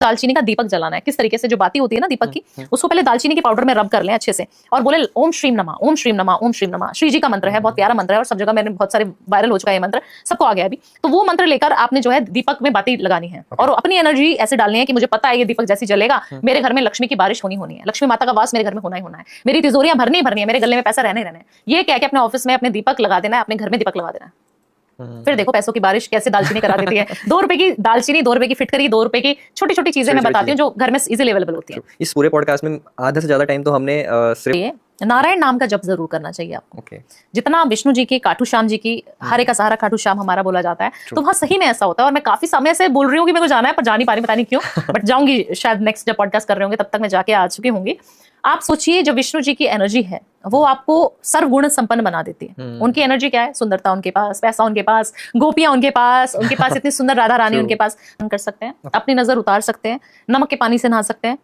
दालचीनी का दीपक जलाना है। किस तरीके से, जो बाती होती है ना दीपक की, उसको पहले दालचीनी के पाउडर में रब कर लें अच्छे से और बोले ओम श्रीम नमः, ओम श्रीम नमः, ओम श्रीम नमः। श्री जी का मंत्र है, बहुत प्यारा मंत्र है और सब जगह मैंने बहुत सारे वायरल हो चुका है ये मंत्र, सबको आ गया अभी। तो वो मंत्र लेकर आपने जो है दीपक में बाती लगानी है और अपनी एनर्जी ऐसे डालनी है कि मुझे पता है ये दीपक जैसे जलेगा मेरे घर में लक्ष्मी की बारिश होनी है, लक्ष्मी माता का वास मेरे घर में होना ही होना है, मेरी तिजोरियां भरनी भरनी है, मेरे गले में पैसा रहने रहने। ये क्या कि अपने ऑफिस में अपने दीपक लगा देना है, अपने घर में दीपक लगा देना है। फिर देखो पैसों की बारिश कैसे दालचीनी करा देती है। 2 रुपए की दालचीनी, 2 रुपए की फिटकरी, 2 रुपए की छोटी छोटी चीजें मैं बताती हूँ जो घर में इजीली अवेलेबल होती है। इस पूरे पॉडकास्ट में आधा से ज्यादा टाइम तो हमने सिर्फ नारायण नाम का जप जरूर करना चाहिए आपको। जितना विष्णु जी की, खाटू श्याम जी की, हरे का सहारा खाटू श्याम हमारा बोला जाता है, तो वहाँ सही में ऐसा होता है। और मैं काफी समय से बोल रही हूँ कि मेरे को जाना है पर जा नहीं पा रही, पता नहीं क्यों, बट जाऊंगी शायद नेक्स्ट जब पॉडकास्ट कर रहे होंगे तब तक मैं जाके आ चुकी होंगी। आप सोचिए जो विष्णु जी की एनर्जी है वो आपको सर्वगुण संपन्न बना देती है। उनकी एनर्जी क्या है? सुंदरता उनके पास, पैसा उनके पास, गोपियां उनके पास इतनी सुंदर राधा रानी उनके पास। कर सकते हैं, अपनी नजर उतार सकते हैं, नमक के पानी से नहा सकते हैं,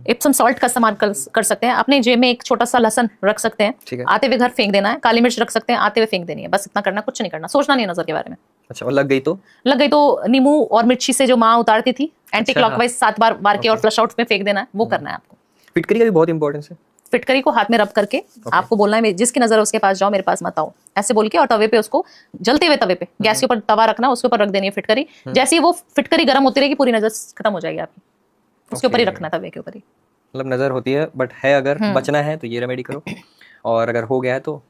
इप्सम सॉल्ट का इस्तेमाल कर सकते हैं, अपने जेब में एक छोटा सा लहसन रख सकते हैं, आते हुए घर फेंक देना है, काली मिर्च रख सकते हैं, आते हुए फेंक देनी है, बस इतना करना, कुछ नहीं करना, सोचना नहीं नजर के बारे में। अच्छा, और लग गई तो नींबू और मिर्ची से जो माँ उतारती थी एंटी क्लॉकवाइज 7 बार मार के और फ्लश आउट में फेंक देना है, वो करना है आपको। फिटकरी का भी बहुत इंपॉर्टेंस है। फिटकरी को हाथ में रब करके आपको बोलना है जिसकी नजर है उसके पास जाओ, मेरे पास मत आओ, ऐसे बोल के, और तवे पे उसको, जलते हुए तवे पे, गैस के ऊपर तवा रखना, उसके ऊपर रख देनी है फिटकरी। जैसे ही वो फिटकरी गर्म होती रहेगी पूरी नजर खत्म हो जाएगी आपकी, उसके ऊपर ही रखना, तवे के ऊपर ही। मतलब नजर होती है बट है, अगर बचना है तो ये रेमेडी करो, और अगर हो गया है तो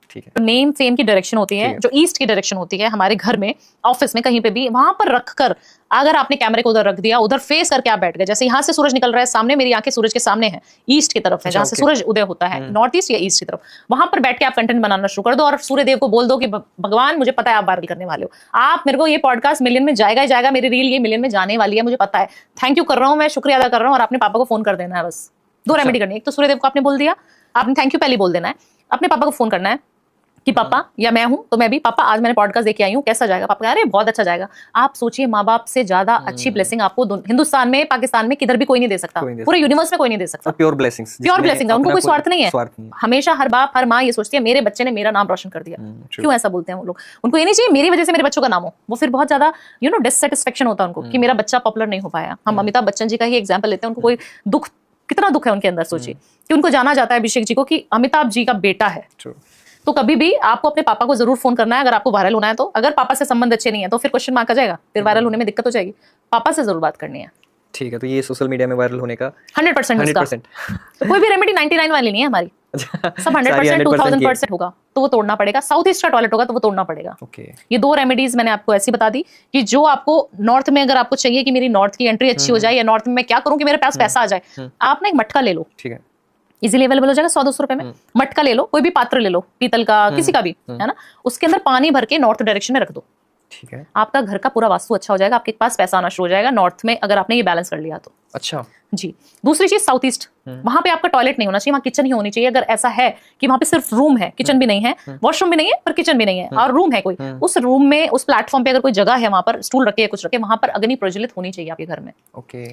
ठीक है। नेम फेम की डायरेक्शन होती है जो ईस्ट की डायरेक्शन होती है, हमारे घर में, ऑफिस में, कहीं पे भी, वहां पर रखकर अगर आपने कैमरे को उधर रख दिया, उधर फेस करके आप बैठ गए, जैसे यहाँ से सूरज निकल रहा है सामने, मेरी आंखें सूरज के सामने है, ईस्ट की तरफ है, जहाँ से सूरज उदय होता है, नॉर्थ ईस्ट या ईस्ट की तरफ, वहां पर बैठ के आप कंटेंट बनाना शुरू कर दो और सूर्य देव को बोल दो कि भगवान मुझे पता है आप वायरल करने वाले हो, आप मेरे को, ये पॉडकास्ट मिलियन में जाएगा ही जाएगा, मेरी रील ये मिलियन में जाने वाली है, मुझे पता है, थैंक यू कर रहा हूँ, मैं शुक्रिया अदा कर रहा हूँ, और अपने पापा को फोन कर देना है। बस 2 रेमेडी करनी है, एक तो सूर्य देव को आपने बोल दिया, आपने थैंक यू पहले बोल देना है, अपने पापा को फोन करना है कि पापा, या मैं हूं तो मैं भी, पापा आज मैंने पॉडकास्ट देख के आई हूं, कैसा जाएगा? पापा अरे बहुत अच्छा जाएगा। आप सोचिए, माँ बाप से ज्यादा अच्छी ब्लेसिंग आपको हिंदुस्तान में, पाकिस्तान में किधर भी कोई नहीं दे सकता, पूरे यूनिवर्स में कोई नहीं दे सकता। प्योर ब्लेसिंग्स, उनको कोई स्वार्थ नहीं है। हमेशा हर बाप हर माँ ये सोचती है मेरे बच्चे ने मेरा नाम रोशन कर दिया। क्यों ऐसा बोलते हैं वो लोग? उनको ये नहीं चाहिए मेरी वजह से मेरे बच्चों का नाम हो, वो फिर बहुत ज्यादा डिससेटिस्फेक्शन होता है उनको कि मेरा बच्चा पॉपुलर नहीं हो पाया। हम अमिताभ बच्चन जी का ही एग्जाम्पल लेते हैं, उनको कोई दुख, कितना दुख है उनके अंदर, सोचिए कि उनको जाना जाता है अभिषेक जी को कि अमिताभ जी का बेटा है। तो कभी भी आपको अपने पापा को जरूर फोन करना है अगर आपको वायरल होना है तो। अगर पापा से संबंध अच्छे नहीं है तो फिर क्वेश्चन मार्क आ जाएगा, फिर वायरल होने में दिक्कत हो जाएगी। पापा से जरूर बात करनी है। ठीक है, तो ये सोशल मीडिया में वायरल होने का 100% कोई भी रेमेडी 99 वाली नहीं है हमारी, सब 100% 2000% होगा, तो वो तोड़ना पड़ेगा। साउथ ईस्ट का टॉयलेट होगा तो वो तोड़ना पड़ेगा। ये 2 रेमेडीज मैंने आपको ऐसी बता दी कि जो आपको नॉर्थ में, अगर आपको चाहिए कि मेरी नॉर्थ की एंट्री अच्छी हो जाए, या नॉर्थ में मैं क्या करूं कि मेरे पास पैसा आ जाए, आप ना एक मटका ले लो, ठीक है, इजीली अवेलेबल हो जाएगा, 100-200 रुपए में। मटका ले लो, कोई भी पात्र ले लो, पीतल का, किसी का भी, है ना, उसके अंदर पानी भर के नॉर्थ डायरेक्शन में रख दो, ठीक है, आपका घर का पूरा वास्तु अच्छा हो जाएगा, आपके पास पैसा आना शुरू हो जाएगा नॉर्थ में, अगर आपने ये बैलेंस कर लिया तो। अच्छा जी। दूसरी चीज साउथ ईस्ट, वहां पे आपका टॉयलेट नहीं होना चाहिए, वहां किचन ही होनी चाहिए। अगर ऐसा है कि वहां पे सिर्फ रूम है, किचन भी नहीं है, वॉशरूम भी नहीं है, पर किचन भी नहीं है, और रूम है कोई, उस रूम में, उस प्लेटफॉर्म पे अगर कोई जगह है, वहां पर स्टूल रखे, कुछ रखे, वहां पर अग्नि प्रज्वलित होनी चाहिए आपके घर में।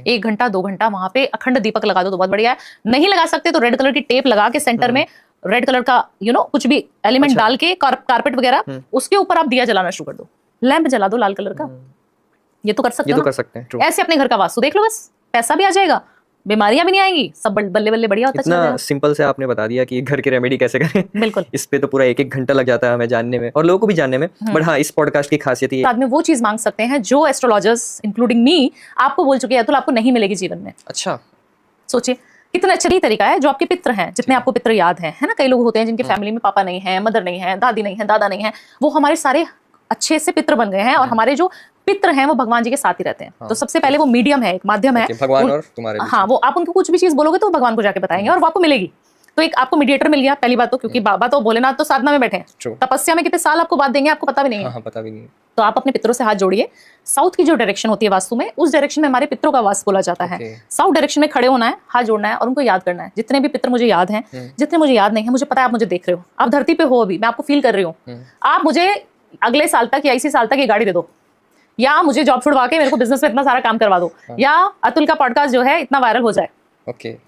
1 घंटा 2 घंटा वहां पे अखंड दीपक लगा दो तो बहुत बढ़िया है। नहीं लगा सकते तो रेड कलर की टेप लगा के सेंटर में रेड कलर का कुछ भी एलिमेंट डाल के, कारपेट वगैरह, उसके ऊपर आप दिया जलाना शुरू कर दो, लैंप जला दो लाल कलर का। ये तो कर सकते हैं। ऐसे अपने घर का वास्तु देख लो, बस पैसा भी आ जाएगा, बीमारियां भी नहीं आएंगी, सब बल्ले बल्ले बढ़िया होता है। इतना सिंपल से आपने बता दिया कि घर की रेमेडी कैसे करें। बिल्कुल, इस पे तो पूरा 1-1 घंटा लग जाता है हमें जानने में और लोगों को भी जानने में। बट हाँ, इस पॉडकास्ट की खासियत ये बाद में वो चीज मांग सकते हैं जो एस्ट्रोलॉजर्स इंक्लूडिंग मी आपको बोल चुके हैं, तो आपको नहीं मिलेगी जीवन में। अच्छा, सोचिए कितना अच्छा तरीका है। जो आपके पित्र हैं, जितने आपको पित्र याद है ना, कई लोग होते हैं जिनके फैमिली में पापा नहीं है, मदर नहीं है, दादी नहीं है, दादा नहीं है, वो हमारे सारे अच्छे से पित्र बन गए हैं, और हमारे जो पित्र हैं वो भगवान जी के साथ ही रहते हैं। तो सबसे पहले वो मीडियम है, एक माध्यम है, भगवान और तुम्हारे बीच। हाँ, वो आप उनको कुछ भी चीज बोलोगे तो भगवान को जाके बताएंगे और वो आपको मिलेगी। तो एक आपको मीडिएटर मिल गया, पहली बात तो, क्योंकि बाबा तो भोलेनाथ तो साधना में बैठे हैं, तपस्या में कितने साल आपको बात देंगे आपको पता भी नहीं है। पता भी नहीं। तो आप अपने पितरों से हाथ जोड़िए। साउथ की जो डायरेक्शन होती है वास्तु में, उस डायरेक्शन में हमारे पितरों का वास बोला जाता है। साउथ डायरेक्शन में खड़े होना है, हाथ जोड़ना है और उनको याद करना है। जितने भी पितर मुझे याद हैं, जितने मुझे याद नहीं है, मुझे पता है आप मुझे देख रहे हो, आप धरती पे हो, अभी मैं आपको फील कर रही हूँ। आप मुझे अगले साल तक या इसी साल तक ये गाड़ी दे दो, या मुझे जॉब छुड़वा के मेरे को बिजनेस में इतना सारा काम करवा दो, या अतुल का पॉडकास्ट जो है इतना वायरल हो जाए,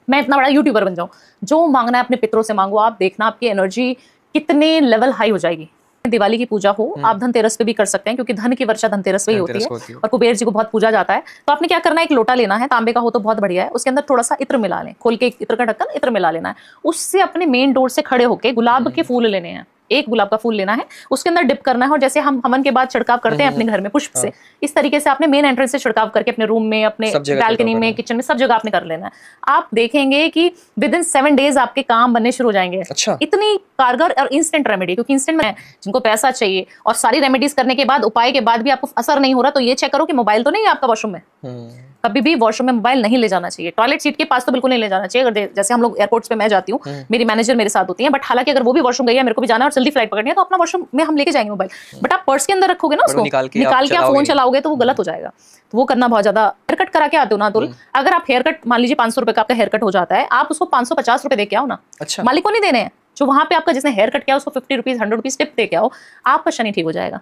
मैं इतना बड़ा यूट्यूबर बन जाऊं। जो मांगना है अपने पितरों से मांगो, आप देखना आपकी एनर्जी कितने लेवल हाई हो जाएगी। दिवाली की पूजा हो, आप धनतेरस पे भी कर सकते हैं, क्योंकि धन की वर्षा धनतेरस पे ही होती है और कुबेर जी को बहुत पूजा जाता है। तो आपने क्या करना है, एक लोटा लेना है, तांबे का हो तो बहुत बढ़िया है, उसके अंदर थोड़ा सा इत्र मिला लें, खोल के एक इत्र का ढक्कन इत्र मिला लेना है, उससे अपने मेन डोर से खड़े होके गुलाब के फूल लेने हैं, एक गुलाब का फूल लेना है, उसके अंदर डिप करना है, और जैसे हम हवन के बाद छिड़काव करते हैं अपने घर में पुष्प से, इस तरीके से आपने मेन एंट्रेंस से छिड़काव करके अपने रूम में, अपने बैल्कनी में, किचन में, सब जगह आपने कर लेना है। आप देखेंगे कि विद इन 7 डेज आपके काम बनने शुरू हो जाएंगे। अच्छा। इतनी कारगर और इंस्टेंट रेमेडी, क्योंकि इंस्टेंट में जिनको पैसा चाहिए और सारी रेमेडीज करने के बाद, उपाय के बाद भी आपको असर नहीं हो रहा, तो ये चेक करो कि मोबाइल तो नहीं है आपका वॉशरूम में। कभी भी वॉशरूम में मोबाइल नहीं ले जाना चाहिए, टॉयलेट सीट के पास तो बिल्कुल नहीं ले जाना चाहिए। अगर जैसे हम लोग एयरपोर्ट्स पे मैं जाती हूँ, मेरी मैनेजर मेरे साथ होती है, बट हालांकि अगर वो भी वॉशरूम गई है, मेरे को भी जाना है और जल्दी फ्लाइट पकड़नी है, तो अपना वॉशरूम में हम लेके जाएंगे मोबाइल, बट आप पर्स के अंदर रखोगे ना उसको, निकाल के आप फोन चलाओगे तो वो गलत हो जाएगा। तो वो करना बहुत ज्यादा। हेयर कट करा के आते हो ना अतुल, अगर आप हेयर कट मान लीजिए 500 रुपए का आपका हेयर कट हो जाता है, आप उसको 550 रुपए दे के आओ ना। अच्छा। मालिक को नहीं देने हैं, जो वहां पे आपका जिसने हेयर कट किया उसको 50 रुपीज 100 रुपीज टिप दे के आओ, आपका शनि ठीक हो जाएगा।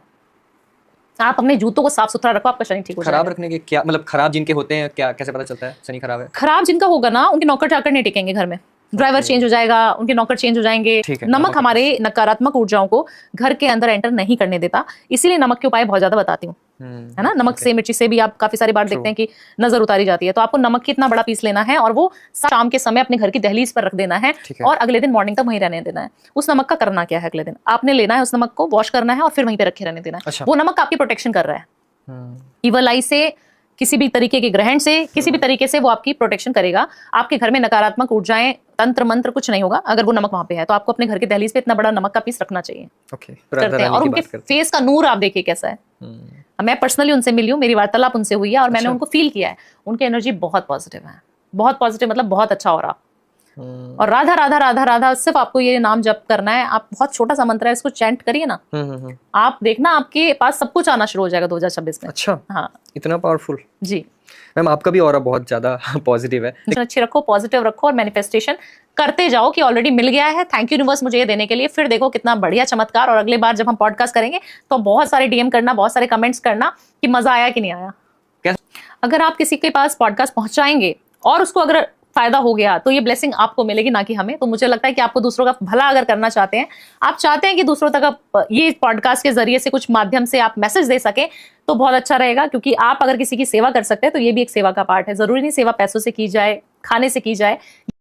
आप अपने जूतों को साफ सुथरा रखो, आपका शनि ठीक हो जाएगा। खराब रखने के क्या मतलब, खराब जिनके होते हैं क्या, कैसे पता चलता है शनि खराब है? खराब जिनका होगा ना, उनके नौकर चाकर नहीं टिकेंगे घर में, ड्राइवर चेंज हो जाएगा, उनके नौकर चेंज हो जाएंगे। नमक हमारे नकारात्मक ऊर्जाओं को घर के अंदर एंटर नहीं करने देता, इसीलिए नमक के उपाय बहुत ज्यादा बताती हूँ, है ना। नमक से, मिर्ची से भी आप काफी सारी बार देखते हैं कि नजर उतारी जाती है, तो आपको नमक की इतना बड़ा पीस लेना है और वो शाम के समय अपने घर की दहलीज पर रख देना है, और अगले दिन मॉर्निंग तक वहीं रहने देना है। उस नमक का करना क्या है, अगले दिन आपने लेना है उस नमक को, वॉश करना है और फिर वहीं पे रखे रहने देना है। वो नमक आपकी प्रोटेक्शन कर रहा है, इवल आई से, किसी भी तरीके के ग्रहण से, किसी भी तरीके से वो आपकी प्रोटेक्शन करेगा। आपके घर में नकारात्मक ऊर्जाएं, तंत्र मंत्र कुछ नहीं होगा अगर वो नमक वहां पे है। तो आपको अपने घर के दहलीज पे इतना बड़ा नमक का पीस रखना चाहिए। करते हैं। और उनके फेस का नूर आप देखिए कैसा है। मैं पर्सनली उनसे मिली हूँ, मेरी वार्तालाप उनसे हुई है और मैंने उनको फील किया है, उनकी एनर्जी बहुत पॉजिटिव है, बहुत पॉजिटिव, मतलब बहुत अच्छा हो रहा। और राधा राधा राधा राधा, सिर्फ आपको ये नाम जप करना है। आप, बहुत छोटा सा मंत्र है, इसको चैंट करिए ना, आप देखना आपके पास सब कुछ आना शुरू हो जाएगा 2026 में। अच्छा, हाँ, इतना पावरफुल। जी मैम, आपका भी ऑरा बहुत ज्यादा पॉजिटिव है। अच्छी रखो, पॉजिटिव रखो और मैनिफेस्टेशन करते जाओ कि ऑलरेडी मिल गया है। थैंक यू यूनिवर्स मुझे ये देने के लिए। फिर देखो कितना बढ़िया चमत्कार। और अगले बार जब हम पॉडकास्ट करेंगे तो बहुत सारे डीएम करना, बहुत सारे कमेंट्स करना कि मजा आया कि नहीं आया। अगर आप किसी के पास पॉडकास्ट पहुंचाएंगे और उसको अगर फायदा हो गया तो ये ब्लेसिंग आपको मिलेगी, ना कि हमें। तो मुझे लगता है कि आपको दूसरों का भला अगर करना चाहते हैं, आप चाहते हैं कि दूसरों तक आप ये पॉडकास्ट के जरिए से कुछ माध्यम से आप मैसेज दे सके, तो बहुत अच्छा रहेगा। क्योंकि आप अगर किसी की सेवा कर सकते हैं तो ये भी एक सेवा का पार्ट है। जरूरी नहीं सेवा पैसों से की जाए, खाने से की जाए।